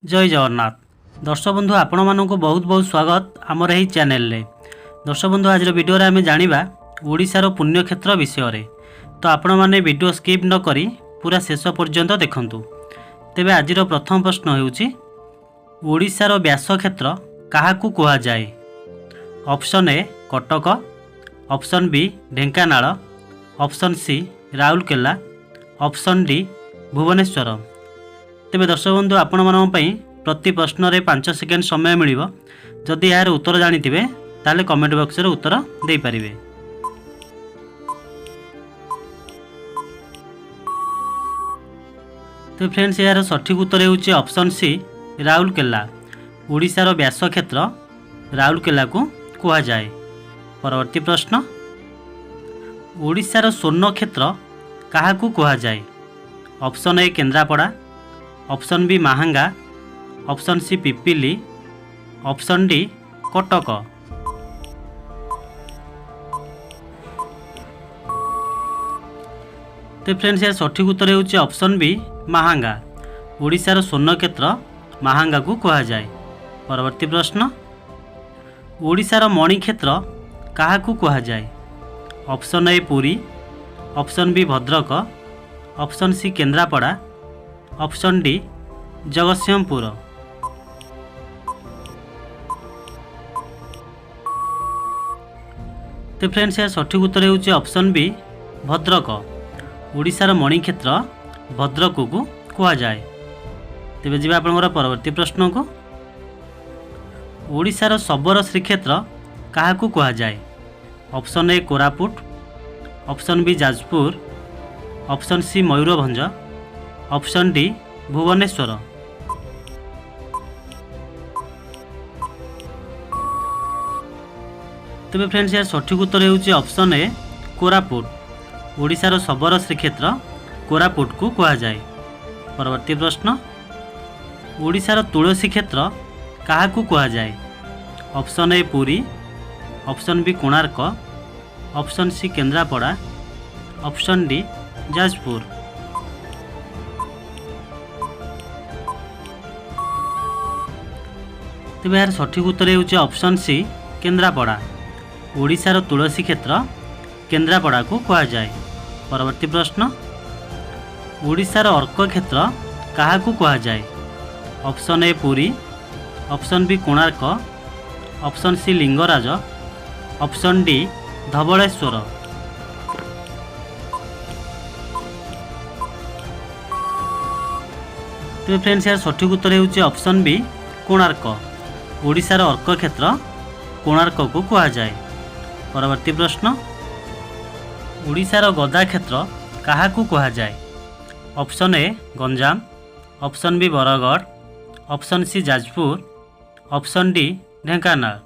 जय जगन्नाथ। दर्शक बंधु आपण मानक बहुत बहुत स्वागत आमर यही चैनल रे। दर्शक बंधु आज वीडियो आम जाना ओडिशार पुण्यक्षेत्र विषय। तो आपण मैंने वीडियो स्किप न करी पूरा शेष पर्यंत देखंतु। तेबे आज प्रथम प्रश्न होउची ओडिशार व्यास क्षेत्र काहाकू कुहा जाए। Option A Cuttack, option B Dhenkanal, option C Rourkela, option D Bhubaneswar. तेबे दर्शक बंधु आपण मानन पई प्रति प्रश्न रे 5 सेकेंड समय मिलिबो। जदि यार उत्तर जानिथिबे ताले कमेंट बॉक्स रे उत्तर देई परिबे। तो फ्रेंड्स यार सठिक उत्तर होउची ऑप्शन सी राउरकेला। ओडिशार व्यास क्षेत्र राउरकेला को कुहा जाए। परवर्ती प्रश्न ओडिशार स्वर्ण क्षेत्र काहाकू कुहा जाए। Option A Kendrapara, option B Mahanga, option C Pipili, option D Cuttack. तो फ्रेंड्स यार सठिक उत्तर होउची ऑप्शन बी महांगा। ओडिशार स्वर्ण क्षेत्र महांगा को कुहा जाए। परवर्ती प्रश्न ओडिशार मणि क्षेत्र काहाकू कुहा जाए। Option A Puri, option B Bhadrak, option C Kendrapara, option D Jagatsinghpur. तो फ्रेंड्स यार सठिक उत्तर होउची ऑप्शन बी भद्रक। ओडिशार मणि क्षेत्र भद्रक को कुहा जाए। तेबे जिबा आपनकर परवर्ती प्रश्न को ओडिशार शबर श्रीक्षेत्र काहाकू कुहा जाए। Option A Koraput, option B Jajpur, option C Mayurbhanj, option D Bhubaneswar. तेबे फ्रेंड्स यार सठिक उत्तर होउची ऑप्शन ए कोरापुट। ओडिशार शबर श्रीक्षेत्र कोरापुट को कुहा जाए। परवर्ती प्रश्न ओडिशार तुलसी क्षेत्र काहाकू कुहा जाए। Option A Puri, option B Konark, option C Kendrapara, option D Jajpur. तेबे यार सठिक उत्तर होउची ऑप्शन सी केन्द्रापड़ा। ओडिशार तुलसी क्षेत्र केन्द्रापड़ा को कुहा जाए। परवर्ती प्रश्न ओडिशार अर्क क्षेत्र काहाकू कुहा जाए। Option A Puri, option B Konark, option C Lingaraj, option D Dhabaleswar. तेज फ्रेंड्स यार सठिक उत्तर होउची ऑप्शन बी कोणार्क। ओडिशार अर्क क्षेत्र कोणार्क को कुहा जाए। परवर्ती प्रश्न ओडिशार गदा क्षेत्र काहाकू कुहा जाए। Option A Ganjam, option B Bargarh, option C Jajpur, option D Dhenkanal.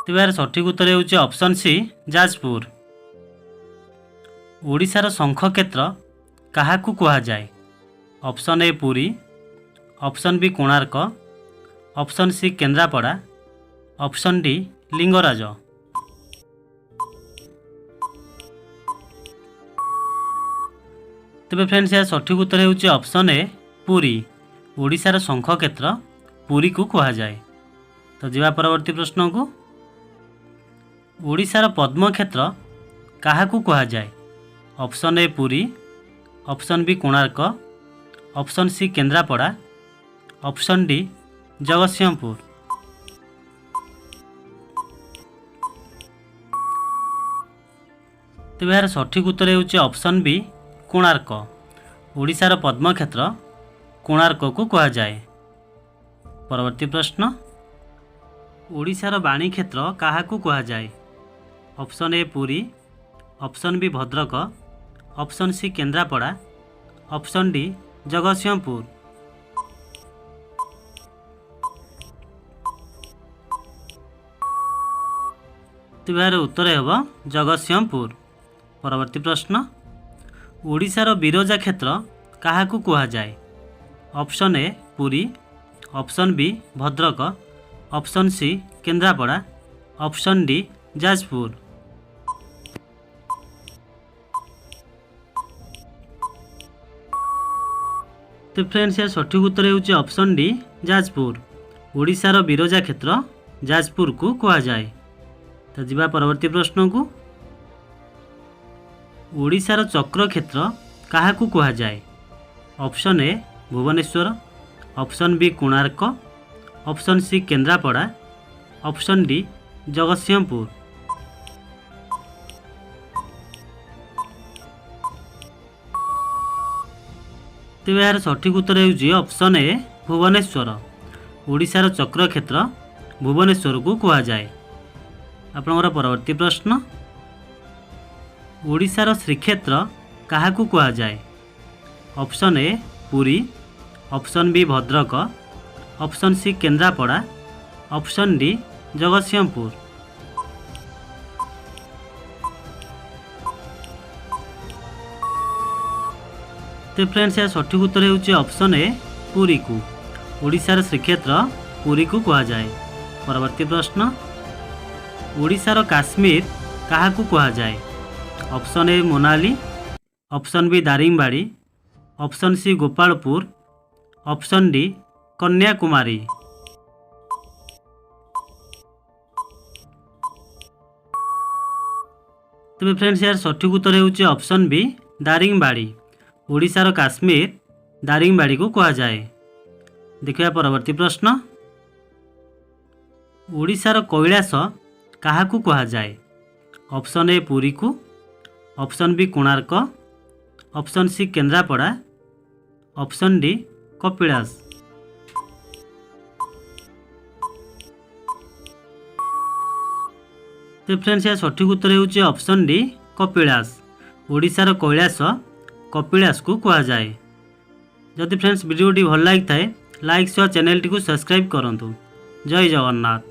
तेज यार सठिक उत्तर होउची ऑप्शन सी जाजपुर। ओडिशार शंख क्षेत्र काहाकू कुहा जाए। Option A Puri, option B Konark, option C Kendrapara, option D Lingaraj. तेबे फ्रेंड्स यार सठिक उत्तर होउची ऑप्शन ए पुरी। ओडिशार शंख क्षेत्र पुरी को कुहा जाए। तो जिबा परवर्ती प्रश्न को ओडिशार पद्म क्षेत्र काहाकू कुहा जाए। Option A Puri, option B Konark, option C Kendrapara, option D Jagatsinghpur. तेबे यार सठिक उत्तर होउची ऑप्शन बी कोणार्क। ओडिशार पद्म क्षेत्र कोणार्क को कुहा जाए। परवर्ती प्रश्न ओडिशार बाणी क्षेत्र काहाकू कुहा जाए। Option A Puri, option B Bhadrak, option C Kendrapara, option D Jagatsinghpur. तेबे यार उत्तर हेब जगतसिंहपुर। परवर्ती प्रश्न ओडिशार बिरजा क्षेत्र काहाकू कुहा जाए। Option A Puri, option B Bhadrak, option C Kendrapara, option D Jajpur. तो फ्रेंड्स यार सठिक उत्तर होउछि ऑप्शन डी जाजपुर। ओडिशार बिरजा क्षेत्र जाजपुर को कहा जाए। तो जिबा परवर्ती प्रश्न को, ओडिशार चक्र क्षेत्र काहाकू कहा जाए। Option A Bhubaneswar, option B Konark, option C Kendrapara, option D Jagatsinghpur. तेज यार सठिक उत्तर होउछि ऑप्शन ए भुवनेश्वर। ओडिशार चक्र क्षेत्र भुवनेश्वर को कहा जाए। आपनकर परवर्ती प्रश्न, ओडिशार श्रीक्षेत्र काहाकू कहा जाए। Option A Puri, option B Bhadrak, option C Kendrapara, option D Jagatsinghpur. तो फ्रेंड्स यार सठिक उत्तर होउछि ऑप्शन ए पुरी को। ओडिशार श्रीक्षेत्र पुरी को कहा जाए। परवर्ती प्रश्न, ओडिशार काश्मीर काहाकू कहा जाए। Option A Manali, option B Daringbadi, option C Gopalpur, option D Kanyakumari. तेज फ्रेंड्स यार सठिक उत्तर होउछि ऑप्शन बी दारिंगबाड़ी। ओडिशार काश्मीर दारिंगबाड़ी को कहा जाए। देखिए परवर्ती प्रश्न, ओडिशार कैलाश काहाकू कहा जाए। ऑप्शन ए पुरी को, option B Konark, option C Kendrapara, option D Kapilas. तो फ्रेंड्स यार सठिक उत्तर होउछि ऑप्शन डी कपिलास। ओडिशार कैलाश कपिलास को कहा जाए। जदि फ्रेंड्स वीडियोटी भल लगी थाए लाइक सह चैनल टी को सब्सक्राइब करंतु। जय जगन्नाथ।